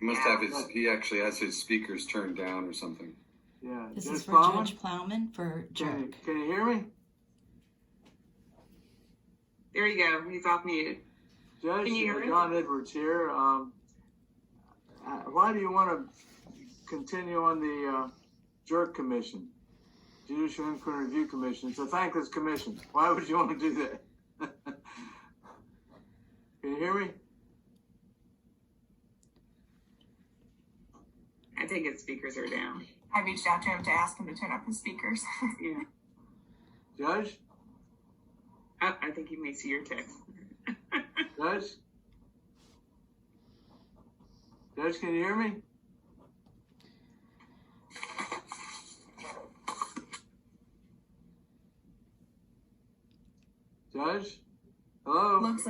He must have his, he actually has his speakers turned down or something. Yeah. This Judge is for Plowman? Judge Plowman for JIRC. Can you hear me? There you go. He's off mute. Judge, Can you hear me? John Edwards here. Why do you want to continue on the JIRC Commission, Judicial Inquiry Review Commission? It's a thankless commission. Why would you want to do that? Can you hear me? I think his speakers are down. I reached out to him to ask him to turn up his speakers. Yeah. Judge? I think you may see your text. Judge? Judge, can you hear me? Judge? Hello? looks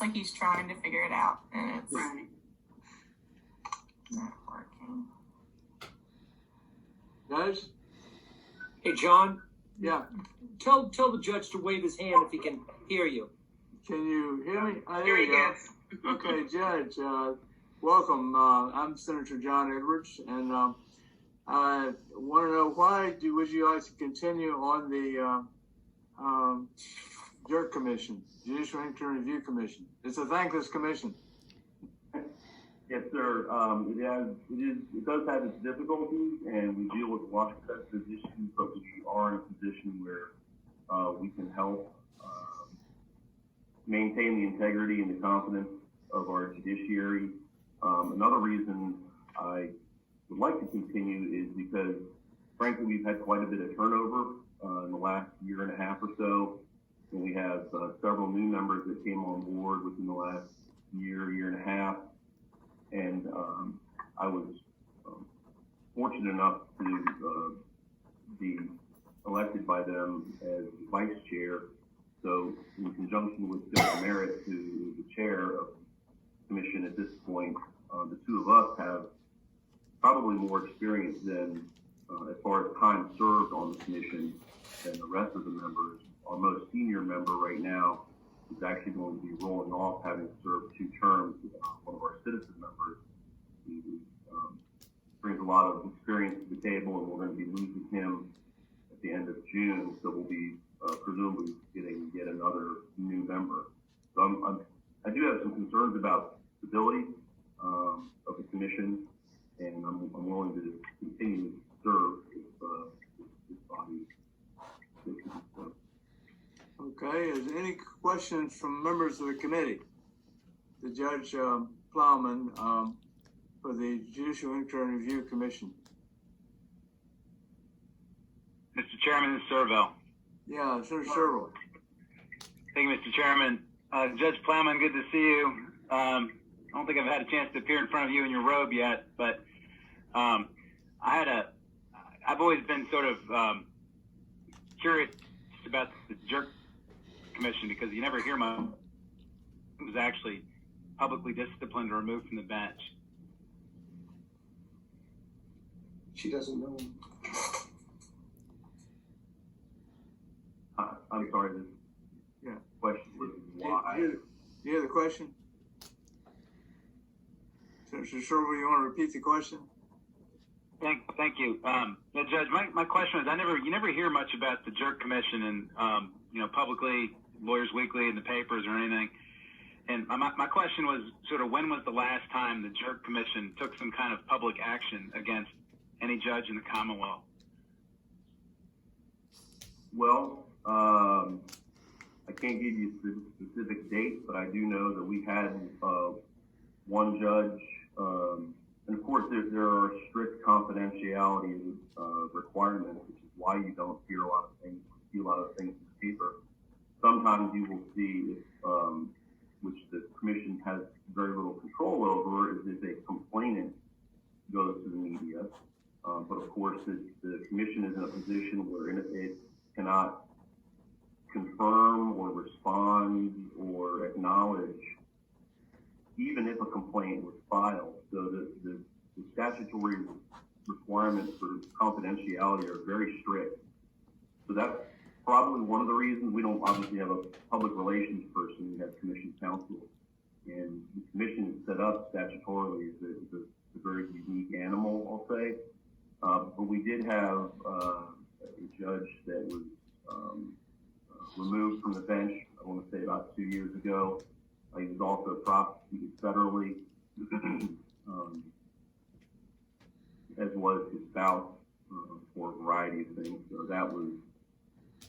like he's trying to figure it out, and it's Right. not working. Judge? Hey, John, Yeah. tell the judge to wave his hand if he can hear you. Can you hear me? Oh, Here there he you go. goes. Okay, Judge, welcome. I'm Senator John Edwards, and I want to know would you like to continue on the JIRC Commission, Judicial Inquiry Review Commission? It's a thankless commission. Yes, sir. It does have its difficulties, and we deal with a lot of sensitive issues, but we are in a position where we can help maintain the integrity and the confidence of our judiciary. Another reason I would like to continue is because, frankly, we've had quite a bit of turnover in the last year and a half or so, and we have several new members that came on board within the last year and a half. And I was fortunate enough to be elected by them as vice chair. So in conjunction with Judge Merritt, who is the chair of the commission at this point, the two of us have probably more experience than, as far as time served on the commission, than the rest of the members. Our most senior member right now is actually going to be rolling off, having served 2 terms. One of our citizen members, he brings a lot of experience to the table, and we're going to be losing him at the end of June. So we'll be presumably getting yet another new member. So I do have some concerns about stability of the commission, and I'm willing to continue to serve this body. Okay, is there any questions from members of the committee? The Judge Plowman for the Judicial Inquiry Review Commission. Mr. Chairman, this is Servo. Yeah, Senator Sherwood. Thank you, Mr. Chairman. Judge Plowman, good to see you. I don't think I've had a chance to appear in front of you in your robe yet, but I've always been sort of curious about the JIRC Commission, because you never hear much. It was actually publicly disciplined or removed from the bench. She doesn't know. I'm sorry, the question was why. Do you hear the question? Senator Sherwood, you want to repeat the question? Thank you. Judge, my question is, you never hear much about the JIRC Commission and, publicly, Lawyers Weekly, in the papers or anything. And my question was sort of, when was the last time the JIRC Commission took some kind of public action against any judge in the Commonwealth? Well, I can't give you a specific date, but I do know that we had one judge, and of course there are strict confidentiality requirements, which is why you don't hear a lot of things in the paper. Sometimes you will see, which the commission has very little control over, is if a complainant goes to the media. But of course, the commission is in a position where it cannot confirm or respond or acknowledge even if a complaint was filed. So the statutory requirements for confidentiality are very strict. So that's probably one of the reasons we don't obviously have a public relations person. We have commission counsel, and the commission is set up statutorily to very unique animal, I'll say. But we did have a judge that was removed from the bench, I want to say about 2 years ago. He was also prosecuted federally, as was his spouse, for a variety of things. So that was,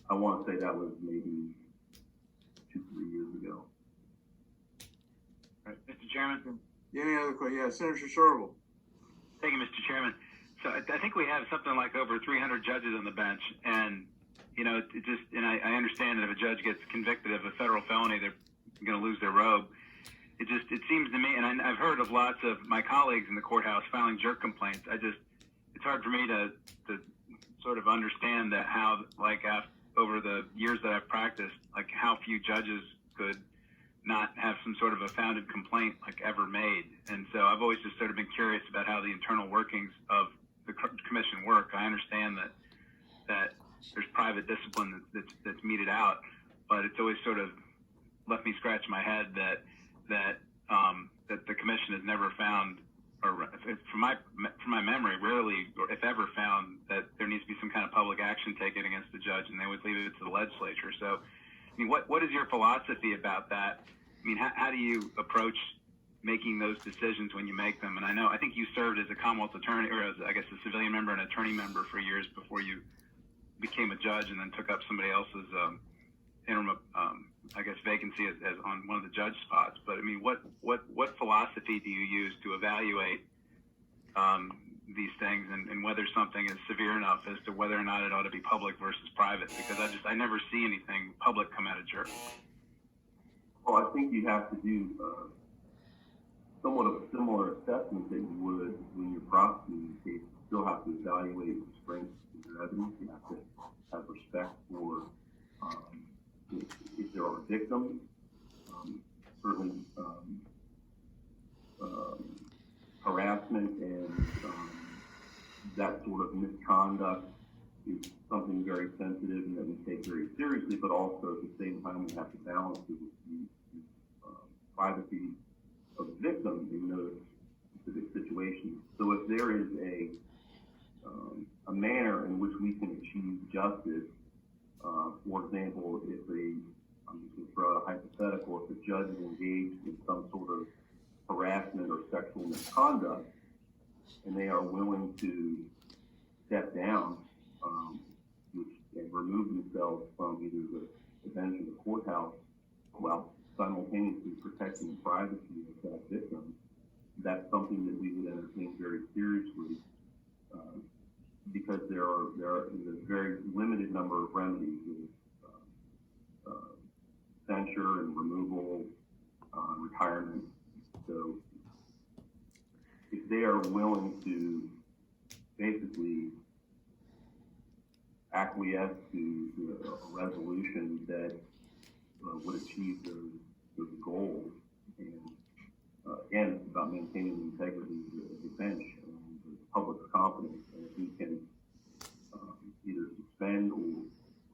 I want to say that was maybe 2-3 years ago. Right. Mr. Chairman? Any other questions? Yeah, Senator Sorrell. Thank you, Mr. Chairman. So I think we have something like over 300 judges on the bench, and it just, and I understand that if a judge gets convicted of a federal felony, they're going to lose their robe. It seems to me, and I've heard of lots of my colleagues in the courthouse filing JIRC complaints. It's hard for me to sort of understand that how, like, over the years that I've practiced, like how few judges could not have some sort of a founded complaint like ever made. And so I've always just sort of been curious about how the internal workings of the commission work. I understand that there's private discipline that's meted out, but it's always sort of left me scratch my head that the commission has never found, or from my memory, rarely, or if ever, found that there needs to be some kind of public action taken against the judge, and they would leave it to the legislature. So, I mean, what is your philosophy about that? I mean, how do you approach making those decisions when you make them? And I think you served as a Commonwealth attorney, or as, I guess, a civilian member and attorney member for years before you became a judge, and then took up somebody else's interim, I guess, vacancy as on one of the judge spots. But I mean, what philosophy do you use to evaluate these things, and whether something is severe enough as to whether or not it ought to be public versus private? Because I never see anything public come out of JIRC. Well, I think you have to do somewhat of a similar assessment that you would when you're prosecuting a case. You still have to evaluate the strength of your evidence. You have to have respect for if there are victims. Certainly, harassment and that sort of misconduct is something very sensitive and that we take very seriously, but also at the same time we have to balance it with the privacy of the victim in those specific situations. So if there is a manner in which we can achieve justice, for example, I'm just going to throw out a hypothetical, if the judge is engaged in some sort of harassment or sexual misconduct, and they are willing to step down, and remove themselves from either the bench or the courthouse, while simultaneously protecting the privacy of that victim, that's something that we would entertain very seriously, because there is a very limited number of remedies, censure and removal, retirement. So if they are willing to basically acquiesce to a resolution that would achieve those goals, and again, it's about maintaining the integrity of the bench and the public's confidence, and if we can either suspend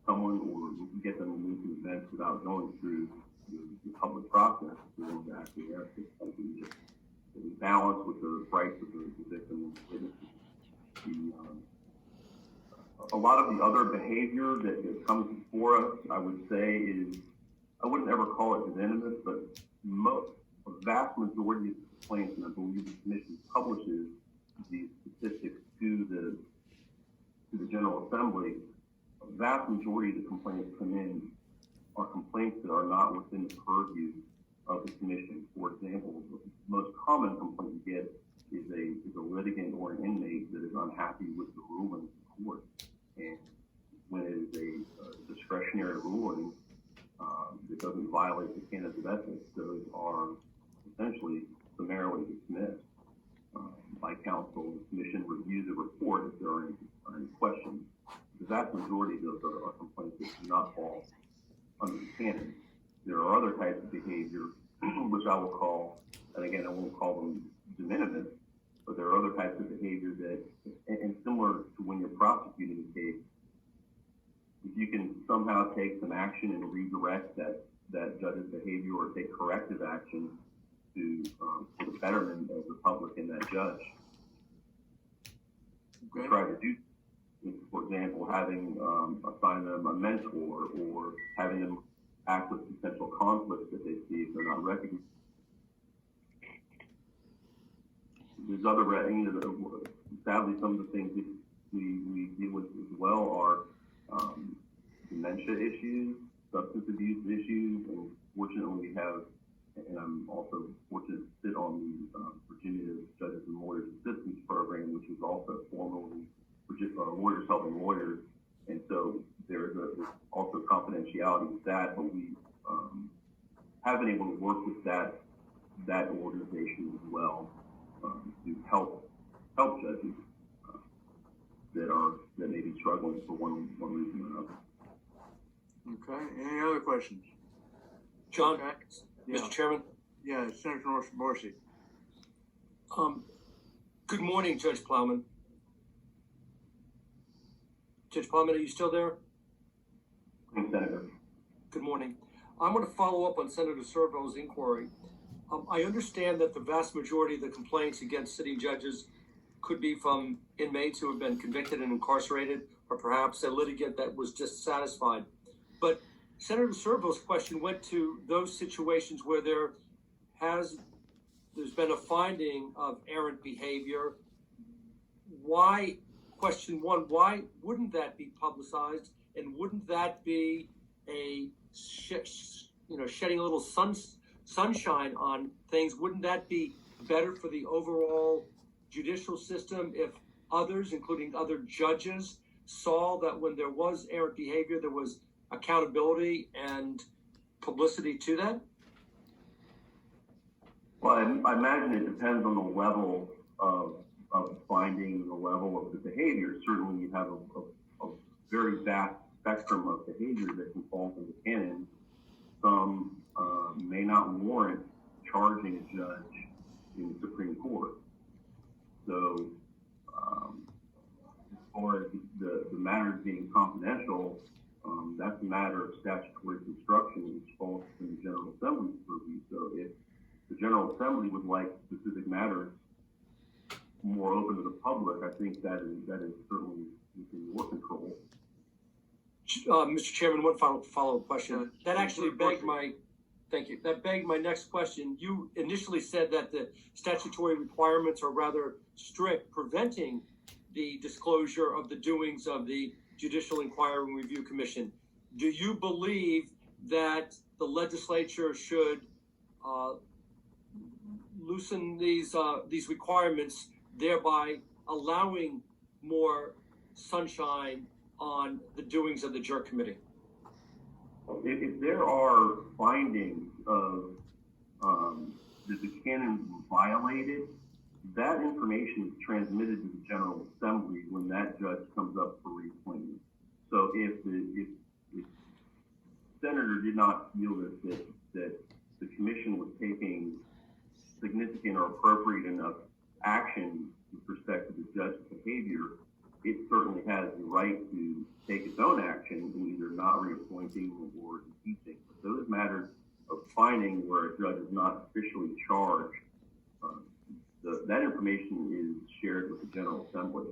someone or get them removed from the bench without going through the public process, then that is something that we balance with the rights of the victim and witnesses. A lot of the other behavior that comes before us, I would say, is, I wouldn't ever call it de minimis, but a vast majority of the complaints, and I believe the commission publishes these statistics to the General Assembly, a vast majority of the complaints come in are complaints that are not within the purview of the commission. For example, the most common complaint you get is a litigant or an inmate that is unhappy with the ruling of the court. And when it is a discretionary ruling that doesn't violate the canons of ethics, those are essentially summarily dismissed by counsel. The commission reviews the report if there are any questions. The vast majority of those are complaints that do not fall under the canon. There are other types of behavior, which I will call, and again, I won't call them de minimis, but there are other types of behavior that, and similar to when you're prosecuting a case, if you can somehow take some action and redirect that judge's behavior or take corrective action for the betterment of the public and that judge, Okay. try to do. For example, having assign them a mentor or having them act with potential conflicts that they see if they're not recognized. There's other, sadly, some of the things that we deal with as well are dementia issues, substance abuse issues, and fortunately we have, and I'm also fortunate to sit on the Virginia Judges and Lawyers Assistance Program, which is also formerly Lawyers Helping Lawyers, and so there's also confidentiality with that, but we have been able to work with that organization as well to help judges that may be struggling for one reason or another. Okay, any other questions? John, Okay. Yeah. Mr. Chairman. Yeah, Senator Morsi. Good morning, Judge Plowman. Judge Plowman, are you still there? Thanks, Senator. Good morning. I'm going to follow up on Senator Servo's inquiry. I understand that the vast majority of the complaints against sitting judges could be from inmates who have been convicted and incarcerated, or perhaps a litigant that was dissatisfied. But Senator Servo's question went to those situations where there's been a finding of errant behavior. Why, question one, why wouldn't that be publicized? And wouldn't that be a, shedding a little sunshine on things? Wouldn't that be better for the overall judicial system if others, including other judges, saw that when there was errant behavior, there was accountability and publicity to that? Well, I imagine it depends on the level of finding, the level of the behavior. Certainly, you have a very vast spectrum of behavior that can fall into the canon. Some may not warrant charging a judge in the Supreme Court. So, as far as the matters being confidential, that's a matter of statutory construction, which falls in the General Assembly's purview. So, if the General Assembly would like specific matters more open to the public, I think that is certainly within your control. Mr. Chairman, one follow-up question. That actually begged thank you. That begged my next question. You initially said that the statutory requirements are rather strict, preventing the disclosure of the doings of the Judicial Inquiry and Review Commission. Do you believe that the legislature should loosen these requirements, thereby allowing more sunshine on the doings of the JIRC committee? If there are findings of that the canons were violated, that information is transmitted to the General Assembly when that judge comes up for reappointment. So if the senator did not feel that the commission was taking significant or appropriate enough action with respect to the judge's behavior, it certainly has the right to take its own action in either not reappointing or impeaching. But those matters of finding where a judge is not officially charged, that information is shared with the General Assembly.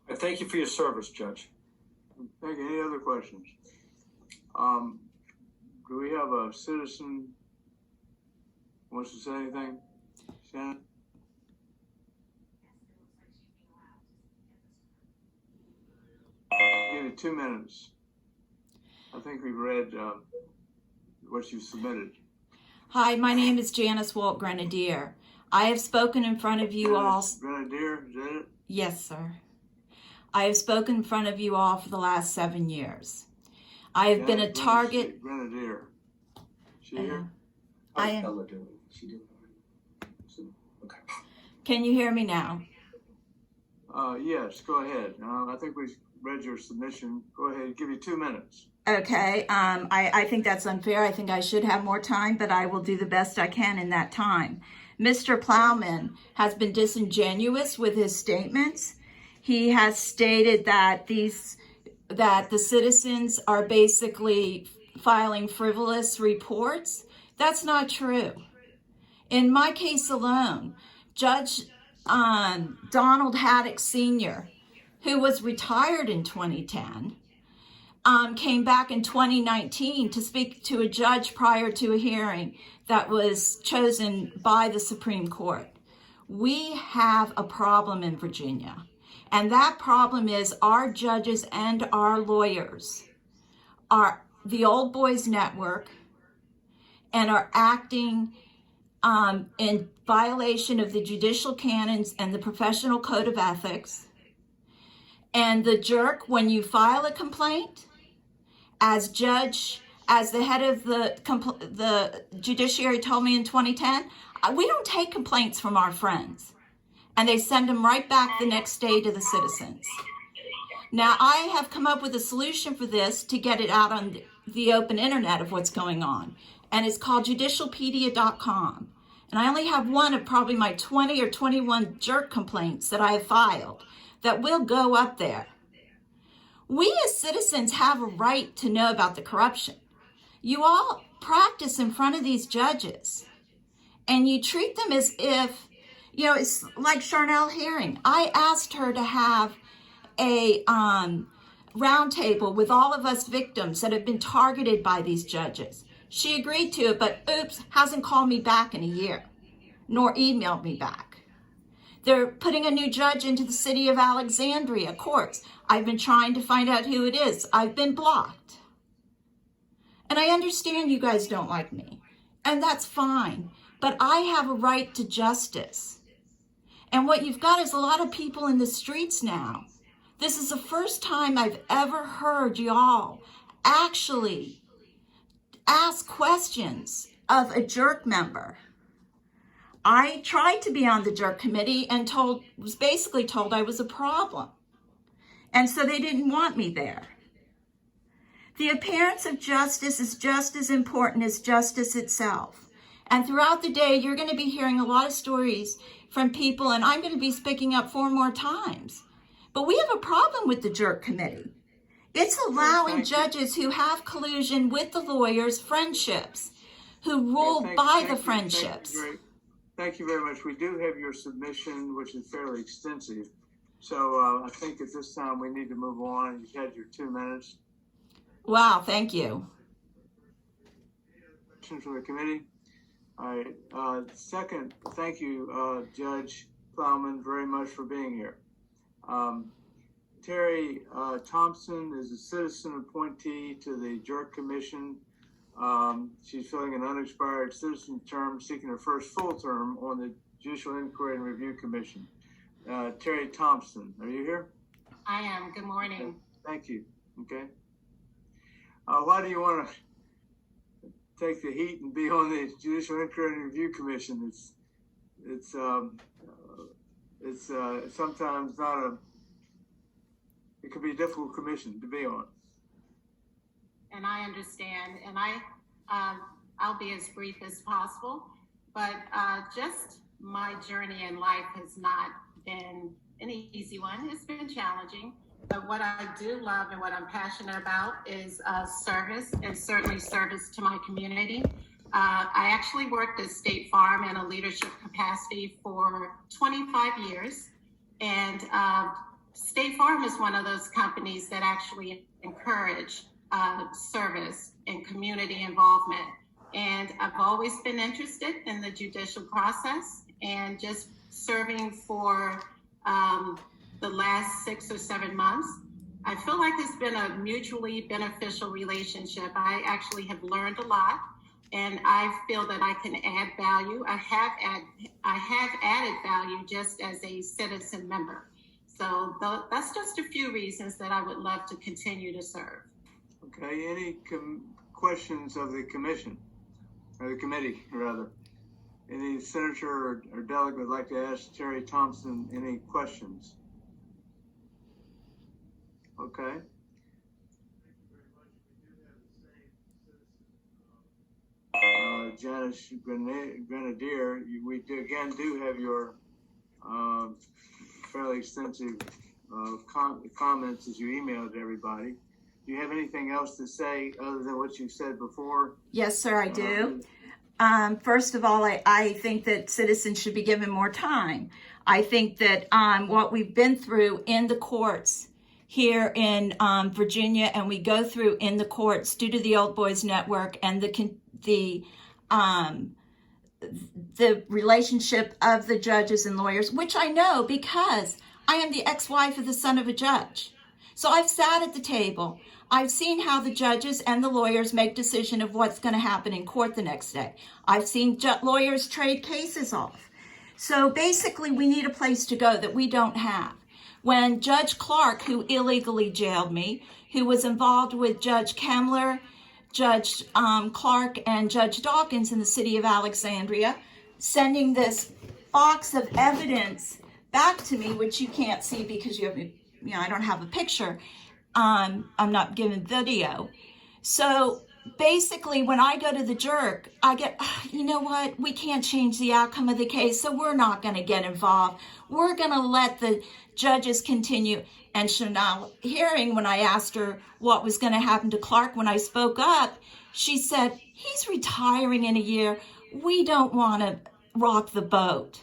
I thank you for your service, Judge. Thank you. Any other questions? Do we have a citizen who wants to say anything? Shannon? Give you 2 minutes. I think we've read what you submitted. Hi, my name is Janice Walt Grenadier. I have spoken in front of you all. Grenadier, is that it? Yes, sir. I have spoken in front of you all for the last 7 years. I have been a target. Grenadier. She here? I am. Can you hear me now? Yes, go ahead. I think we read your submission. Go ahead, give you 2 minutes. Okay, I think that's unfair. I think I should have more time, but I will do the best I can in that time. Mr. Plowman has been disingenuous with his statements. He has stated that the citizens are basically filing frivolous reports. That's not true. In my case alone, Judge Donald Haddock Sr., who was retired in 2010, came back in 2019 to speak to a judge prior to a hearing that was chosen by the Supreme Court. We have a problem in Virginia, and that problem is our judges and our lawyers are the old boys network and are acting in violation of the judicial canons and the professional code of ethics. And the JIRC, when you file a complaint, as the head of the judiciary told me in 2010, we don't take complaints from our friends. And they send them right back the next day to the citizens. Now, I have come up with a solution for this to get it out on the open internet of what's going on. And it's called judicialpedia.com. And I only have one of probably my 20 or 21 JIRC complaints that I have filed that will go up there. We as citizens have a right to know about the corruption. You all practice in front of these judges, and you treat them as if, it's like Charnel Herring. I asked her to have a roundtable with all of us victims that have been targeted by these judges. She agreed to it, but oops, hasn't called me back in a year, nor emailed me back. They're putting a new judge into the city of Alexandria courts. I've been trying to find out who it is. I've been blocked. And I understand you guys don't like me, and that's fine, but I have a right to justice. And what you've got is a lot of people in the streets now. This is the first time I've ever heard y'all actually ask questions of a JIRC member. I tried to be on the JIRC committee and was basically told I was a problem. And so they didn't want me there. The appearance of justice is just as important as justice itself. And throughout the day, you're going to be hearing a lot of stories from people, and I'm going to be speaking up 4 more times. But we have a problem with the JIRC committee. It's allowing judges who have collusion with the lawyers, friendships, who rule by the friendships. Thank you very much. We do have your submission, which is fairly extensive. So I think at this time we need to move on. You've had your 2 minutes. Wow, thank you. Questions from the committee? All right. Second, thank you, Judge Plowman, very much for being here. Terrie Thompson is a citizen appointee to the JIRC Commission. She's filling an unexpired citizen term, seeking her first full term on the Judicial Inquiry and Review Commission. Terrie Thompson, are you here? I am. Good morning. Okay. Thank you. Okay. Why do you want to take the heat and be on the Judicial Inquiry and Review Commission? It's sometimes it could be a difficult commission to be on. And I understand, and I'll be as brief as possible, but just my journey in life has not been an easy one. It's been challenging, but what I do love and what I'm passionate about is service, and certainly service to my community. I actually worked at State Farm in a leadership capacity for 25 years, and State Farm is one of those companies that actually encourage service and community involvement. And I've always been interested in the judicial process, and just serving for the last 6 or 7 months, I feel like it's been a mutually beneficial relationship. I actually have learned a lot, and I feel that I can add value. I have added value just as a citizen member. So that's just a few reasons that I would love to continue to serve. Okay, any questions of the commission, or the committee, rather? Any senator or delegate would like to ask Terrie Thompson any questions? Okay. Janice Grenadier, we do have your fairly extensive comments as you emailed everybody. Do you have anything else to say other than what you said before? Yes, sir, I do. First of all, I think that citizens should be given more time. I think that what we've been through in the courts here in Virginia, and we go through in the courts due to the Old Boys Network and the relationship of the judges and lawyers, which I know because I am the ex-wife of the son of a judge. So I've sat at the table. I've seen how the judges and the lawyers make decision of what's going to happen in court the next day. I've seen lawyers trade cases off. So basically, we need a place to go that we don't have. When Judge Clark, who illegally jailed me, who was involved with Judge Kemmler, Judge Clark, and Judge Dawkins in the city of Alexandria, sending this box of evidence back to me, which you can't see because I don't have a picture. I'm not given video. So basically, when I go to the JIRC, I get, you know what? We can't change the outcome of the case, so we're not going to get involved. We're going to let the judges continue. And Chanel, hearing when I asked her what was going to happen to Clark when I spoke up, she said, he's retiring in a year. We don't want to rock the boat.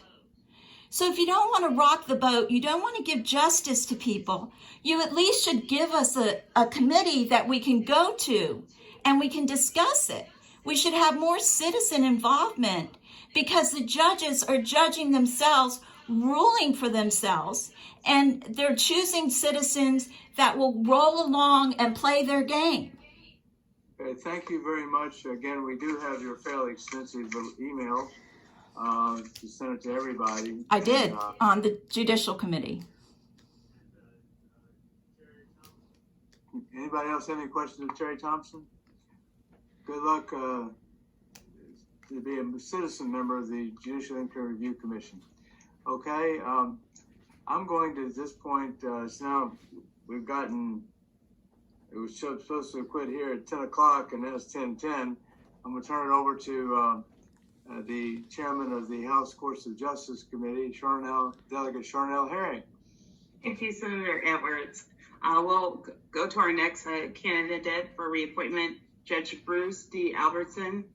So if you don't want to rock the boat, you don't want to give justice to people, you at least should give us a committee that we can go to and we can discuss it. We should have more citizen involvement because the judges are judging themselves, ruling for themselves, and they're choosing citizens that will roll along and play their game. Okay, thank you very much. Again, we do have your fairly extensive email. To send it to everybody. I did on the Judicial Committee. Anybody else have any questions of Terrie Thompson? Good luck to be a citizen member of the Judicial Inquiry Review Commission. Okay, I'm going to, at this point, so now we've gotten, it was supposed to quit here at 10 o'clock and then it's 10:10. I'm going to turn it over to the chairman of the House Courts of Justice Committee, Delegate Charnel Herring. Thank you, Senator Edwards. We'll go to our next candidate for reappointment, Judge Bruce D. Albertson,